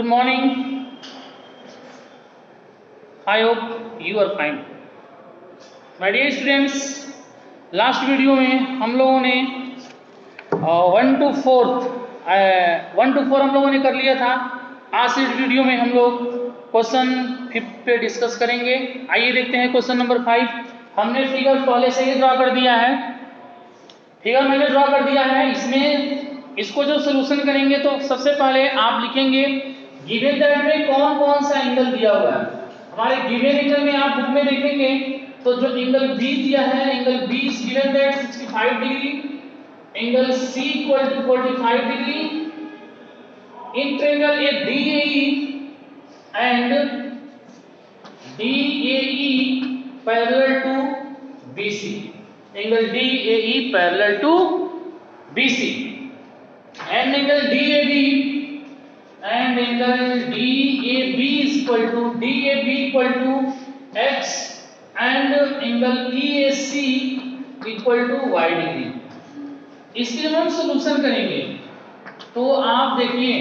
Good morning. I hope you are fine. My dear students, last video में हम लोगों ने 1 to 4 हम लोगों ने कर लिया था। आज इस वीडियो में हम लोग क्वेश्चन 5 पे डिस्कस करेंगे। आइए देखते हैं क्वेश्चन नंबर 5। हमने फिगर पहले से ही ड्रॉ कर दिया है। फिगर मैंने ड्रॉ कर दिया है। इसमें इसको जो सोल्यूशन करेंगे तो सबसे पहले आप लिखेंगे गिवन दैट में कौन कौन सा एंगल दिया हुआ है। हमारे गिवन एंगल में आप बुक में देखेंगे तो जो एंगल बी दिया है, angle B is given that 65 degree, angle C equal to 45 degree, in triangle A DAE and DAE parallel to BC, angle DAE parallel to BC and angle DAB and angle DAB is equal to x and angle EAC equal to y degree. इसके हम solution करेंगे। तो आप देखिए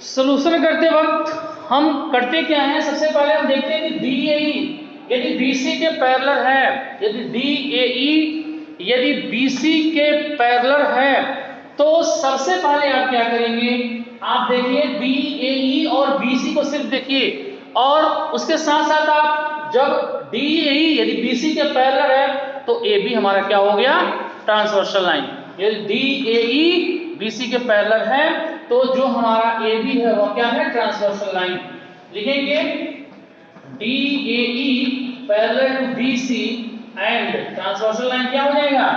solution करते वक्त हम करते क्या है, सबसे पहले हम देखते हैं कि DAE यदि BC के पैरेलल है, यदि DAE यदि BC के पैरेलल है तो सबसे पहले आप क्या करेंगे, आप देखिए DAE और BC को सिर्फ देखिए और उसके साथ साथ आप जब DAE यदि BC के पैरेलल है तो AB हमारा क्या हो गया, ट्रांसवर्सल लाइन। यदि DAE BC के पैरेलल है तो जो हमारा AB है वो क्या है, ट्रांसवर्सल लाइन। लिखेंगे DAE parallel to BC and transversal line क्या हो जाएगा,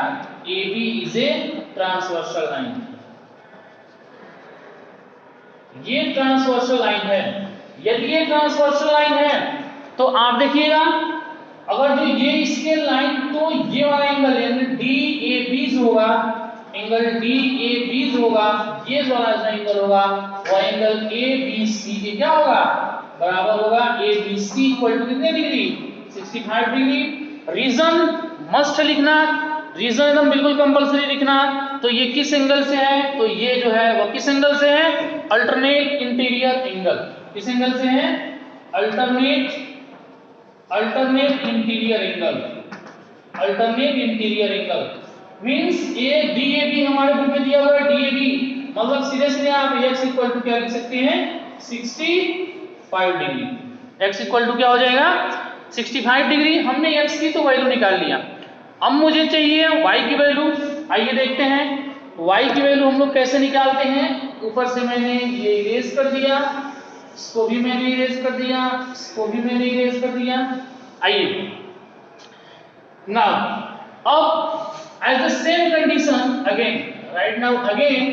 AB is a transversal line. ये ट्रांसवर्सल लाइन है। यदि ये ट्रांसवर्सल लाइन है तो आप देखिएगा अगर जो ये इसके लाइन तो ये वाला एंगल यानी DAB होगा, एंगल DAB होगा, ये वाला जो एंगल होगा वो एंगल ABC के क्या होगा, बराबर होगा। ABC इक्वल टू कितने डिग्री, 65 डिग्री। रीजन मस्ट लिखना, रीजन एकदम बिल्कुल कंपलसरी लिखना। तो ये किस एंगल से है, तो ये जो है वो किस एंगल से है, अल्टरनेट इंटीरियर एंगल। किस एंगल से है, alternate interior angle. Alternate interior angle means ये DAB हमारे बुक में दिया हुआ है DAB, मतलब सीधे सीधे आप x इक्वल टू क्या लिख सकते हैं, 65 डिग्री। x इक्वल टू क्या हो जाएगा, 65 डिग्री। हमने x की तो वैल्यू निकाल लिया। अब मुझे चाहिए y की वैल्यू। आइए देखते हैं y की वैल्यू हम लोग कैसे निकालते हैं। ऊपर से मैंने ये इरेज कर दिया, इसको भी मैंने इरेज कर दिया, इसको भी मैंने इरेज कर दिया। आइए नाउ अब as the same condition again, right now again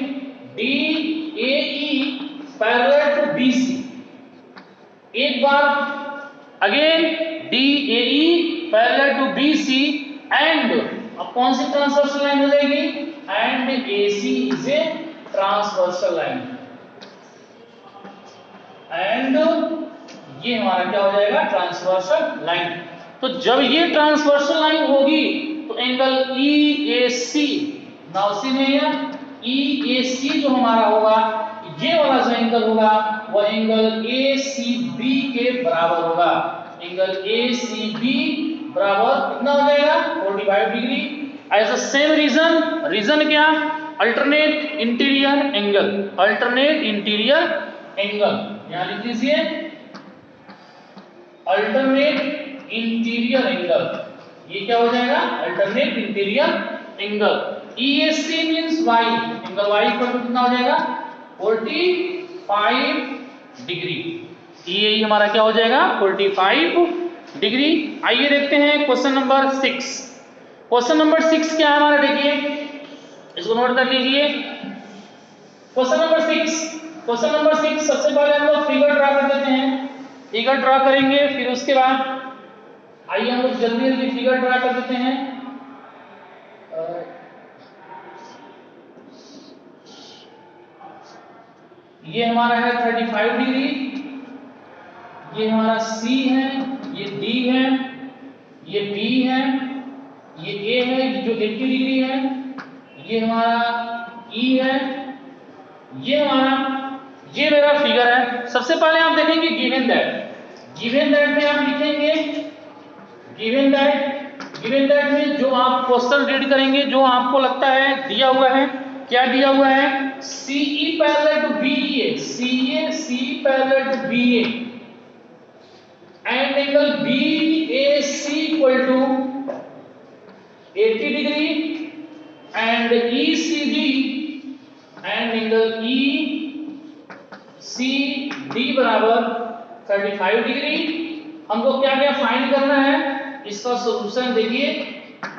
DAE parallel to BC, एक बार again DAE parallel to BC and अब कौन सी ट्रांसवर्सल लाइन हो जाएगी, and AC is a transversal line and ये हमारा क्या हो जाएगा, ट्रांसवर्सल लाइन। तो जब ये ट्रांसवर्सल लाइन होगी तो एंगल EAC, नाउ सी में EAC जो हमारा होगा, ये वाला जो एंगल होगा वो एंगल ACB के बराबर होगा। एंगल ACB बराबर कितना हो जाएगा, 45 degree. As a same reason क्या, alternate interior angle. Alternate interior angle यहां लिख लीजिए, अल्टरनेट इंटीरियर एंगल। ये क्या हो जाएगा, alternate interior angle. EAC means y, angle y equal to कितना हो जाएगा, 45 डिग्री। EAE हमारा क्या हो जाएगा, 45 डिग्री। आइए देखते हैं क्वेश्चन नंबर 6। क्वेश्चन नंबर 6 क्या है हमारा, देखिए इसको नोट कर लीजिए। क्वेश्चन नंबर 6 सबसे पहले हम लोग फिगर ड्रा कर देते हैं। फिगर ड्रा करेंगे फिर उसके बाद आइए हम लोग जल्दी जल्दी फिगर ड्रा कर देते हैं। ये हमारा है 35 डिग्री, ये हमारा C है, ये D है, ये B है, ये A है जो 80 डिग्री है, ये हमारा E है, ये हमारा ये मेरा फिगर है। सबसे पहले आप देखेंगे गिवन दैट में आप लिखेंगे गिवन दैट में जो आप क्वेश्चन रीड करेंगे, जो आपको लगता है दिया हुआ है, क्या दिया हुआ है, CE parallel to BA, CE parallel to BA and angle BAC equal to 80 degree and ECD एंड एंगल ECD बराबर 35 डिग्री। हमको क्या क्या फाइंड करना है, इसका सॉल्यूशन देखिए,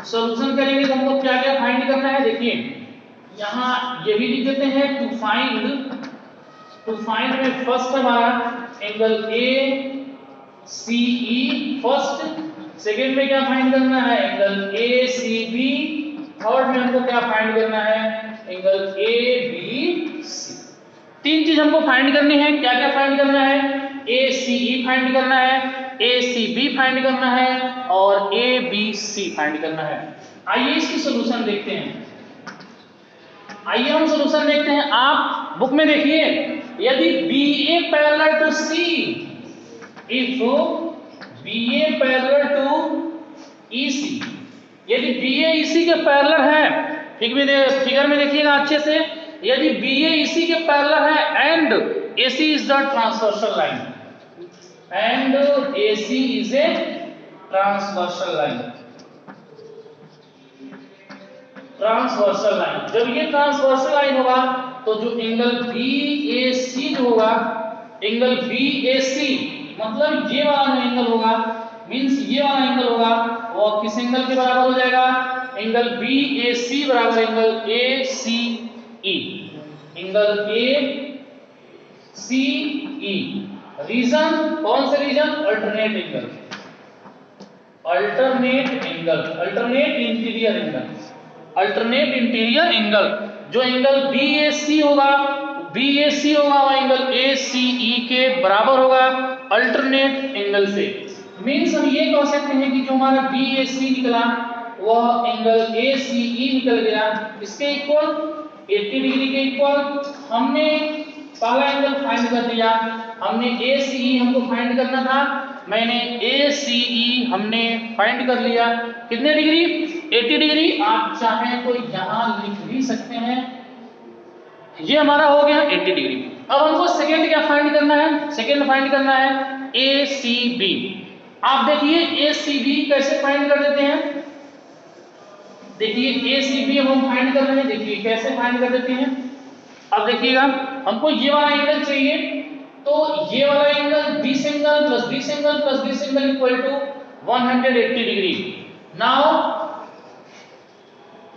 सॉल्यूशन करेंगे तो हमको क्या क्या फाइंड करना है। देखिए यहाँ ये भी लिख देते हैं टू फाइंड में फर्स्ट हमारा एंगल ACE फर्स्ट, सेकंड में क्या फाइंड करना है, एंगल ACB, थर्ड में हमको क्या फाइंड करना है, एंगल ABC। तीन चीज हमको फाइंड करनी है। क्या क्या फाइंड करना है, ACE फाइंड करना है, ACB फाइंड करना है और ABC फाइंड करना है। आइए इसकी सॉल्यूशन देखते हैं। आइए हम सॉल्यूशन देखते हैं। आप बुक में देखिए, यदि BA parallel to C, if BA parallel to EC, यदि BA EC के पैरेलल है, फिगर में देखिएगा अच्छे से, यदि BA EC के पैरेलल है and AC is the transversal line, and AC is a transversal line. जब ये ट्रांसवर्सल लाइन होगा तो जो एंगल BAC जो होगा, एंगल BAC मतलब ये वाला जो एंगल होगा, मींस ये वाला एंगल होगा, वो किस एंगल के बराबर हो जाएगा, एंगल BAC बराबर angle ACE, angle ACE। Reason कौन सा रीजन, अल्टरनेट इंटीरियर एंगल। जो एंगल BAC होगा वो एंगल ACE के बराबर होगा अल्टरनेट एंगल से। मींस हम ये कह सकते हैं कि जो हमारा BAC निकला वह एंगल ACE निकल गया, इसके इक्वल 80 डिग्री के इक्वल। हमने पहला एंगल फाइंड कर दिया, हमने ACE हमको फाइंड करना था, मैंने ACE हमने फाइंड कर लिया। कितने डिग्री, 80 डिग्री। आप चाहें तो यहां लिख भी सकते हैं, ये हमारा हो गया 80 डिग्री। अब हमको सेकंड क्या फाइंड करना है, सेकंड फाइंड करना है ACB। आप देखिए ACB कैसे फाइंड कर देते हैं, देखिए ACB हम फाइंड कर रहे हैं, देखिए कैसे फाइंड कर देते हैं। अब देखिएगा हमको ये वाला एंगल चाहिए, तो ये वाला angle this angle plus this angle plus this angle equal to 180 degree. Now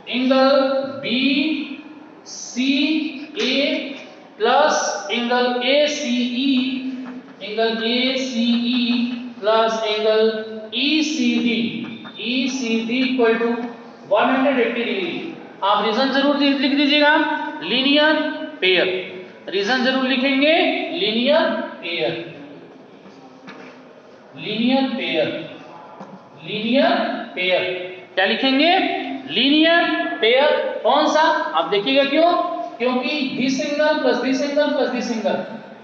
angle BCA plus angle ACE plus angle ECD equal to 180 degree. आप रीजन जरूर लिख दीजिएगा, लीनियर पेयर। रीजन जरूर लिखेंगे, लीनियर पेयर। क्या लिखेंगे, लीनियर पेयर। कौन सा, आप देखिएगा क्यों, क्योंकि this angle plus this angle plus this angle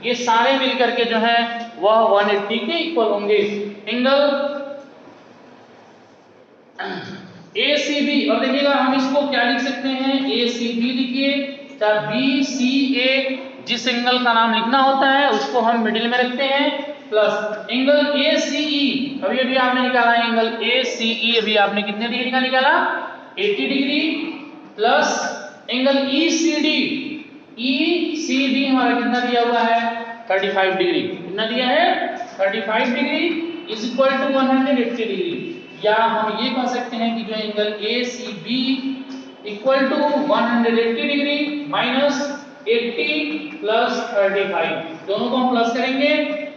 ये सारे मिलकर के जो है वह 180 के इक्वल होंगे। एंगल ACB, और देखिएगा हम इसको क्या लिख सकते हैं, ACB लिखिए, चाहे BCA जिस एंगल का नाम लिखना होता है उसको हम मिडिल में रखते हैं, प्लस एंगल ACE, अभी आपने निकाला एंगल ACE, अभी आपने कितने डिग्री का निकाला, 80 डिग्री, प्लस एंगल ECD हमारा कितना दिया हुआ है, 35 डिग्री। कितना दिया है, 35 degree is equal to 180 degree. या हम ये कह सकते हैं कि जो angle ACB equal to 180 degree minus 80 plus 35, दोनों को हम प्लस करेंगे,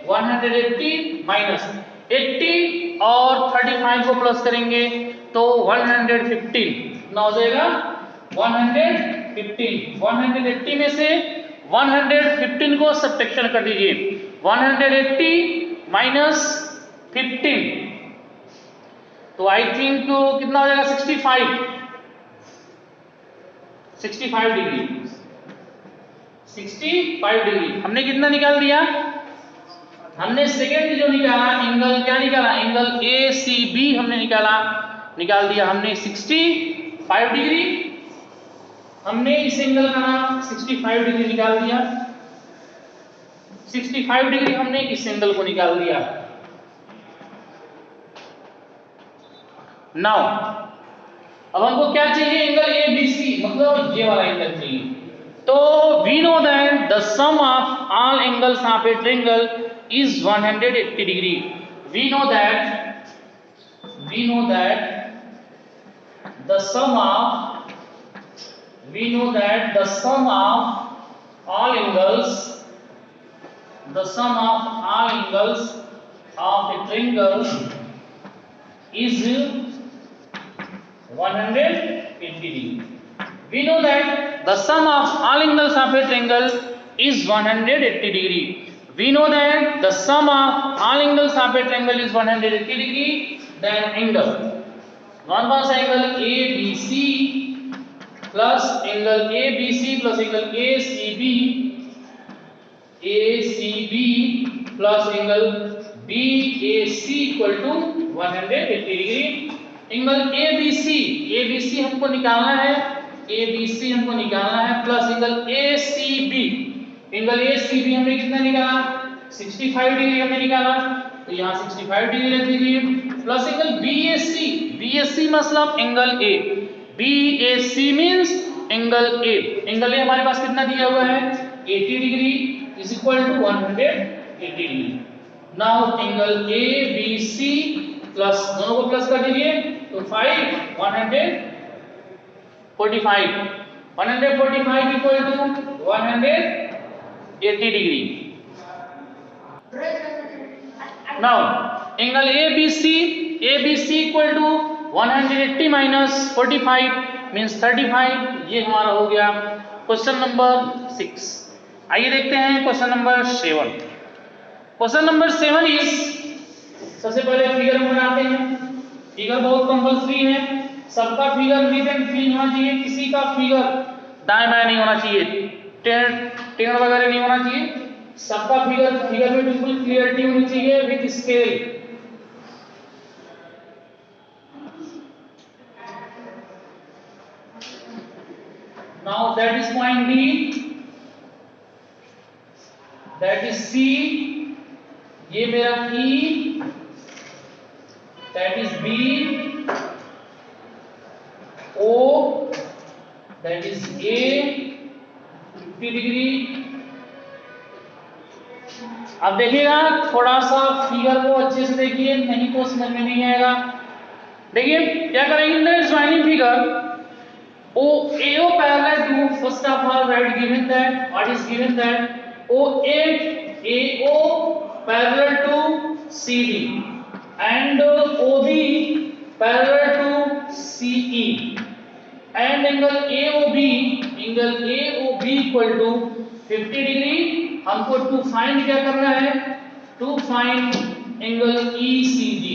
180 माइनस 80 और 35 को प्लस करेंगे तो 115 कितना हो जाएगा, 115। 180 में से 115 को सब्ट्रैक्शन कर दीजिए, 180 माइनस 15 तो आई थिंक कितना हो जाएगा, 65 डिग्री। 65 डिग्री। हमने कितना निकाल दिया? हमने सेकंड जो निकाला एंगल, क्या निकाला? एंगल ACB हमने निकाल दिया हमने 65 डिग्री। हमने इस एंगल का नाम 65 डिग्री निकाल दिया। 65 डिग्री हमने इस एंगल को निकाल दिया। नाउ अब हमको क्या चाहिए? एंगल ABC, मतलब ये वाला एंगल चाहिए। तो we know that the sum of all angles of a triangle is 180 degree. We know that the sum of all angles of a triangle is 180 degree. We know that the sum of all angles of a triangle is 180 degree. We know that the sum of all angles of a triangle is 180 degree. Then angle, one was angle ABC plus angle ABC plus angle ACB plus angle BAC equal to 180 degree. Angle ABC हमको निकालना है plus angle ACB हमने कितना निकाला? 65 degree हमने निकाला, तो यहाँ 65 डिग्री रख दीजिए। प्लस एंगल BAC मतलब angle A, BAC means angle A। Angle A हमारे पास कितना दिया हुआ है? 80 degree is equal to 180 degree. Now angle ABC plus, दोनों को प्लस कर दीजिए, तो 145 equal to 180 degree. Now angle ABC equal to 180 minus 45 means 35। ये हमारा हो गया क्वेश्चन नंबर 6। आइए देखते हैं question number 7। Question number 7 is, सबसे पहले फिगर हम बनाते हैं। फिगर बहुत कंपल्सरी है, सबका फिगर नीट एंड क्लीन होना चाहिए, किसी का फिगर दाएं बाएं नहीं होना चाहिए, टेढ़ वगैरह नहीं होना चाहिए। सबका फिगर में बिल्कुल क्लियरिटी होनी चाहिए with scale. Now that is point D, that is C, ये मेरा E, that is B, O, that is A 50 degree. अब देखिएगा, थोड़ा सा फिगर को अच्छे से देखिए, नहीं तो समझ में नहीं आएगा। देखिए क्या करेंगे, in the joining figure AO parallel to, first of all write given that, what is given that AO parallel to CD and OB parallel to CE and angle AOB equal to 50 degree. हमको to find क्या करना है? To find angle ECD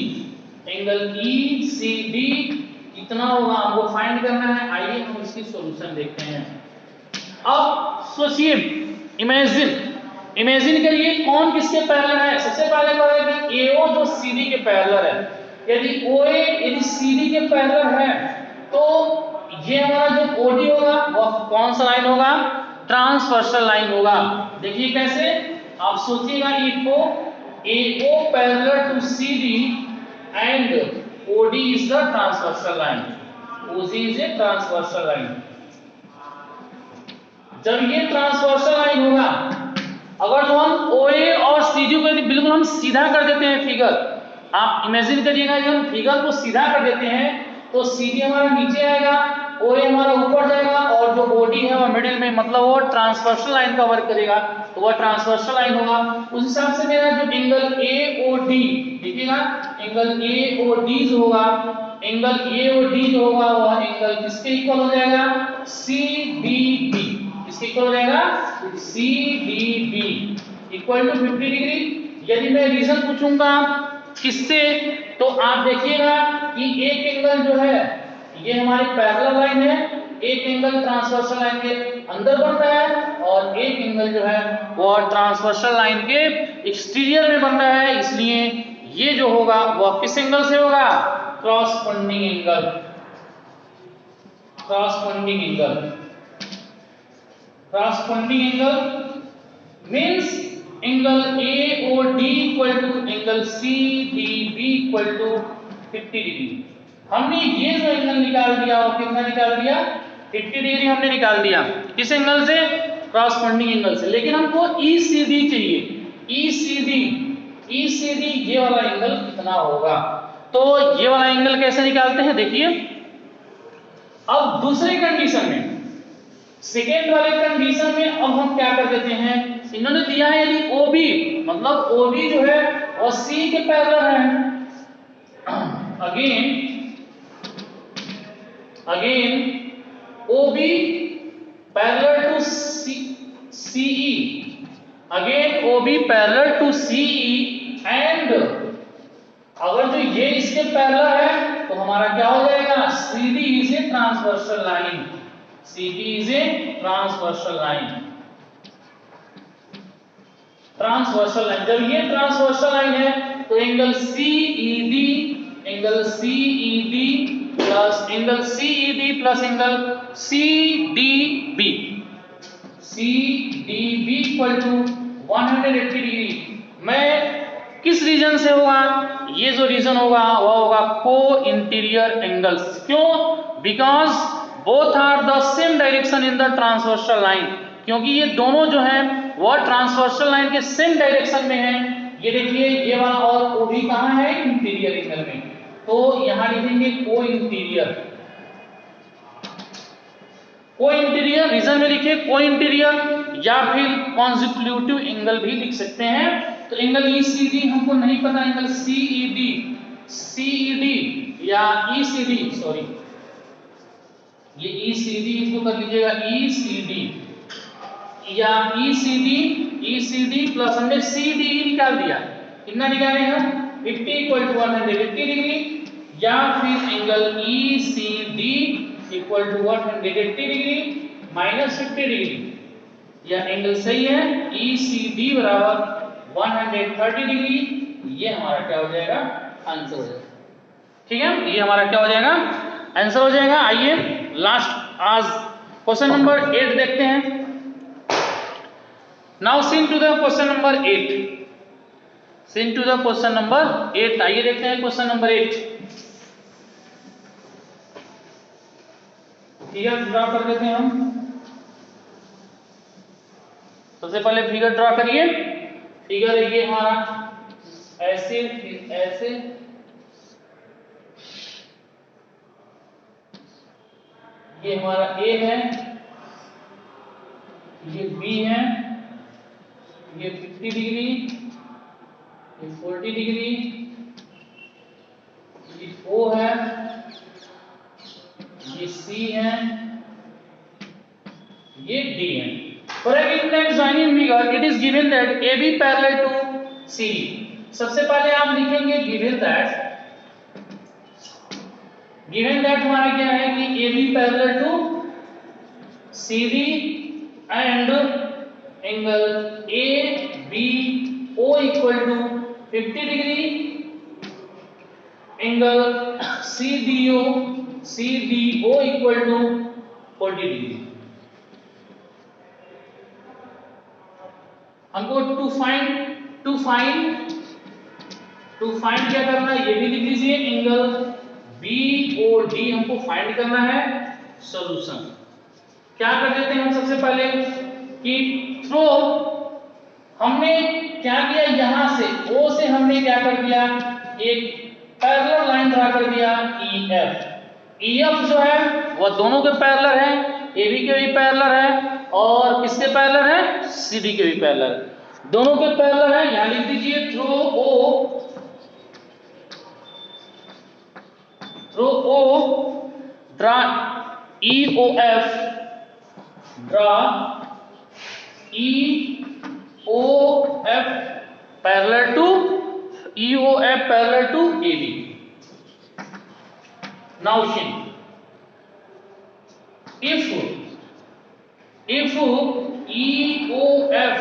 कितना होगा हमको find करना है। आइए हम इसकी सॉल्यूशन देखते हैं। अब सोचिए, इमेजिन करिए कौन किसके पैरेलल है। सबसे पहले करेंगे कि AO जो CD के पैरेलल है, यदि OA यदि CD के पैरेलल है तो ये हमारा जो OD होगा वो कौन सा लाइन होगा? ट्रांसवर्सल लाइन होगा। देखिए कैसे, आप सोचिएगा, AO parallel to CD and OD is the transversal line, OC is a transversal line। जब ये ट्रांसवर्सल लाइन होगा, अगर तो हम OA और CD को यदि बिल्कुल हम सीधा कर देते हैं फिगर, आप इमेजिन करिएगा, जब हम फिगर को सीधा कर देते हैं तो CD हमारा नीचे आएगा, OA हमारा ऊपर जाएगा और जो OD है वो मिडिल में, मतलब वो ट्रांसवर्सल लाइन का वर्क करेगा, तो वह ट्रांसवर्सल लाइन होगा। उस हिसाब से मेरा जो एंगल AOD, देखिएगा एंगल AOD जो होगा वह एंगल किसके इक्वल हो जाएगा? CDB। किसके इक्वल हो जाएगा? CDB equal to 50 degree. यदि मैं रीजन पूछूंगा किससे, तो आप देखिएगा कि एक एंगल जो है ये हमारी पैरेलल लाइन है, एक एंगल ट्रांसवर्सल लाइन के अंदर बन रहा है और एक एंगल जो है वो ट्रांसवर्सल लाइन के एक्सटीरियर में बन रहा है, इसलिए ये जो होगा वो किस एंगल से होगा? Corresponding angle. Corresponding angle, corresponding angle means angle AOD equal to angle CDB equal to 50 degree. हमने ये जो एंगल निकाल दिया वो कितना निकाल दिया? 50 डिग्री हमने निकाल दिया। किस एंगल से? क्रॉसपोंडिंग एंगल से। लेकिन हमको ECD चाहिए। ECD ये वाला एंगल कितना होगा? तो ये वाला एंगल कैसे निकालते हैं देखिए। अब दूसरे कंडीशन में, सेकेंड वाले कंडीशन में अब हम क्या कर देते हैं, इन्होंने दिया है यदि OB, मतलब OB जो है और C के पैरेलल है। Again OB parallel to CE, again OB parallel to CE and अगर जो ये इसके पैरेलल है तो हमारा क्या हो जाएगा? CD is a transversal line. CD is a transversal line. Transversal line, जब ये ट्रांसवर्सल लाइन है तो angle CED plus angle CED plus angle CDB equal to 180 degree. मैं किस रीजन से होगा? ये जो रीजन होगा वो होगा को इंटीरियर एंगल्स। क्यों? Because both are the same direction in the transversal line, क्योंकि ये दोनों जो है वो ट्रांसवर्सल लाइन के सेम डायरेक्शन में है। ये देखिए ये वाला और वो भी कहां है? इंटीरियर एंगल में। तो यहां लिखेंगे को इंटीरियर। को इंटीरियर रीजन में लिखिए को इंटीरियर, या फिर कॉन्जिक्यूटिव एंगल भी लिख सकते हैं। तो एंगल ECD हमको नहीं पता, एंगल CED या ECD, सॉरी ये ECD इसको कर लीजिएगा ECD या ECD प्लस हमने CDE निकाल दिया। कितना निकाले हम? 50 इक्वल टू 180 डिग्री, या फिर angle ECD equal to 180 degree minus 50 degree, या एंगल सही है ECD बराबर 130 डिग्री। ये हमारा क्या हो जाएगा? आंसर हो जाएगा। ठीक है, ये हमारा क्या हो जाएगा? आंसर हो जाएगा। आइए लास्ट आज क्वेश्चन नंबर 8 देखते हैं। Now seen to the question number 8. Seen to the question number 8. आइए देखते हैं क्वेश्चन नंबर 8। फिगर ड्रा कर देते हैं हम। सबसे पहले फिगर ड्रा करिए। फिगर ये हमारा ऐसे ऐसे, ये हमारा A है, ये B है, ये 50 डिग्री, ये 40 डिग्री, ये O है, ये C है, ये D है। For a given joining figure, it is given that AB parallel to CD. सबसे पहले आप लिखेंगे given that हमारा क्या है कि AB parallel to CD and angle ABO equal to 50 degree, angle CDO equal to 40 degree. हमको टू फाइंड क्या करना है? ये भी लिख लीजिए, एंगल BOD हमको फाइंड करना है। सॉल्यूशन क्या कर देते हैं हम सबसे पहले कि थ्रो हमने क्या किया, यहां से O से हमने क्या कर दिया, एक पैरेलल लाइन ड्रा कर दिया EF जो है वह दोनों के पैरेलल है, AB के भी पैरेलल है और किसके पैरेलल है? CD के भी पैरेलल, दोनों के पैरेलल है। यहां लिख दीजिए through O draw EOF parallel to AB. Now see, if EOF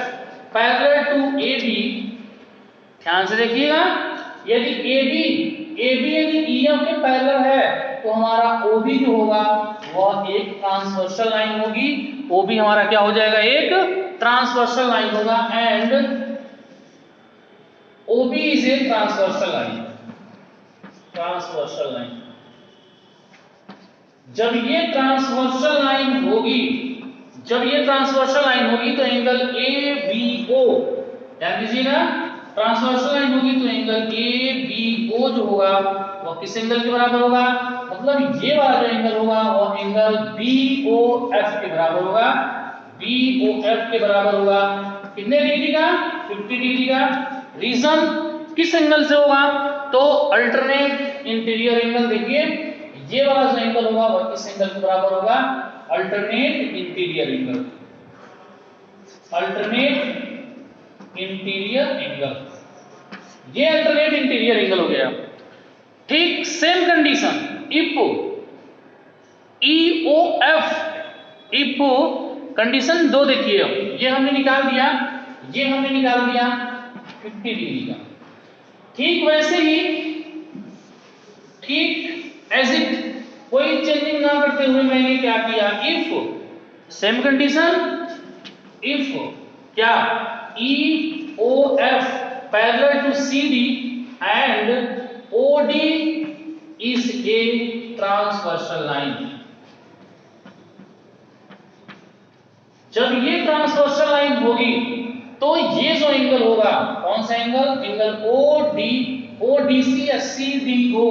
parallel to AB, ध्यान से देखिएगा, यदि AB यदि EF के पैरेलल है तो हमारा OB जो होगा वह एक ट्रांसवर्सल लाइन होगी। OB हमारा क्या हो जाएगा, एक ट्रांसवर्सल लाइन होगा, and OB is a transversal line. Transversal line, जब ये ट्रांसवर्सल लाइन होगी तो एंगल ABO, ध्यान दीजिएगा, ट्रांसवर्सल लाइन होगी तो एंगल ABO जो होगा वह किस एंगल के बराबर होगा, मतलब ये वाला जो एंगल होगा वह एंगल BOF के बराबर होगा। BOF के बराबर होगा कितने डिग्री का, 50 डिग्री का। रीजन किस एंगल से होगा, तो अल्टरनेट इंटीरियर एंगल। देखिए ये वाला जो एंगल होगा वह किस एंगल के बराबर होगा, alternate interior angle. Alternate interior angle, ये अल्टरनेट इंटीरियर एंगल हो गया। ठीक same condition if EOF, if condition 2 देखिए, ये हमने निकाल दिया 50 डिग्री का। ठीक वैसे ही, ठीक एज इट, कोई चेंजिंग ना करते हुए मैंने क्या किया, इफ सेम कंडीशन, इफ क्या EOF parallel to CD and OD is a transversal line. जब ये ट्रांसवर्सल लाइन होगी तो ये जो एंगल होगा, कौन सा एंगल, एंगल ODC या CDO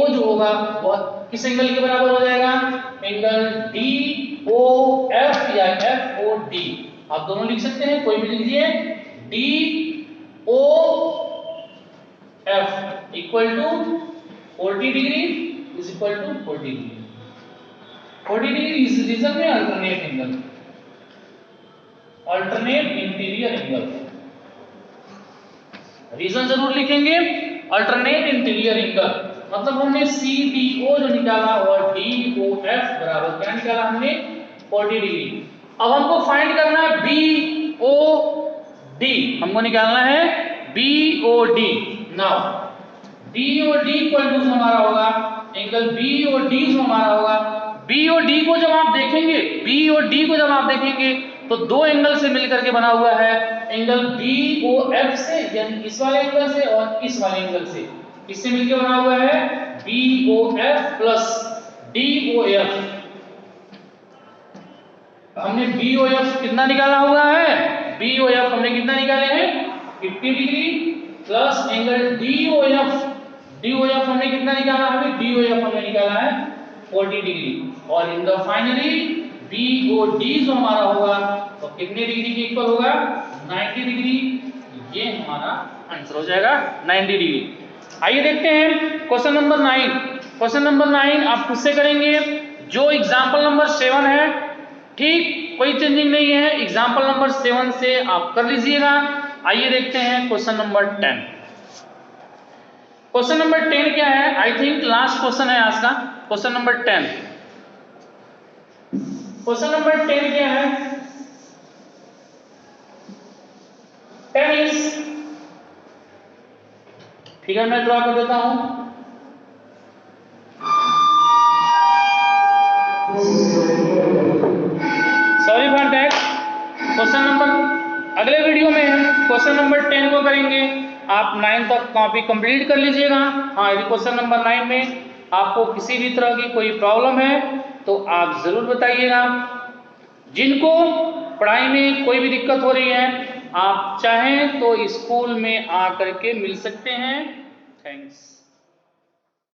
जो होगा वह किस एंगल के बराबर हो जाएगा, एंगल DOF या FOD, आप दोनों लिख सकते हैं, कोई भी लीजिए। DOF equal to 40 degree is equal to 40 degree. 40 degree इस रीजन में alternate angle, alternate interior angle. Reason जरूर लिखेंगे, अल्टरनेट इंटीरियर एंगल, मतलब हमने CDO जो निकाला और DOF बराबर क्या निकाला हमने, 40 डिग्री। अब हमको फाइंड करना है BOD, हमको निकालना है BOD। Now BOD equal to हमारा होगा एंगल BOD जो हमारा होगा, BOD को जब आप देखेंगे तो 2 एंगल से मिलकर के बना हुआ है, एंगल BOF से, यानी इस वाले एंगल से और इस वाले एंगल से, किससे मिलकर बना हुआ है, BOF प्लस DOF। हमने BOF कितना निकाला हुआ है, BOF हमने कितना निकाले हैं, 50 डिग्री प्लस एंगल DOF हमने कितना निकाला है, DOF हमने निकाला है 40 डिग्री, और इन द फाइनली BOD जो हमारा होगा तो कितने डिग्री के इक्वल होगा, 90 डिग्री। ये हमारा आंसर हो जाएगा 90 डिग्री। आइए देखते हैं क्वेश्चन नंबर 9। क्वेश्चन नंबर 9 आप खुद से करेंगे, जो एग्जांपल नंबर 7 है, ठीक कोई चेंजिंग नहीं है, एग्जांपल नंबर 7 से आप कर लीजिएगा। आइए देखते हैं क्वेश्चन नंबर 10। क्वेश्चन नंबर 10 क्या है, आई थिंक लास्ट क्वेश्चन है आज का, क्वेश्चन नंबर 10। क्वेश्चन नंबर 10 क्या है, 10 इज, फिगर मैं ड्रॉ कर देता हूं। Sorry for that, question number अगले वीडियो में हम क्वेश्चन नंबर 10 को करेंगे। आप 9 तक कॉपी कंप्लीट कर लीजिएगा। हाँ, यदि क्वेश्चन नंबर 9 में आपको किसी भी तरह की कोई प्रॉब्लम है तो आप जरूर बताइएगा। जिनको पढ़ाई में कोई भी दिक्कत हो रही है, आप चाहें तो स्कूल में आकर के मिल सकते हैं। थैंक्स।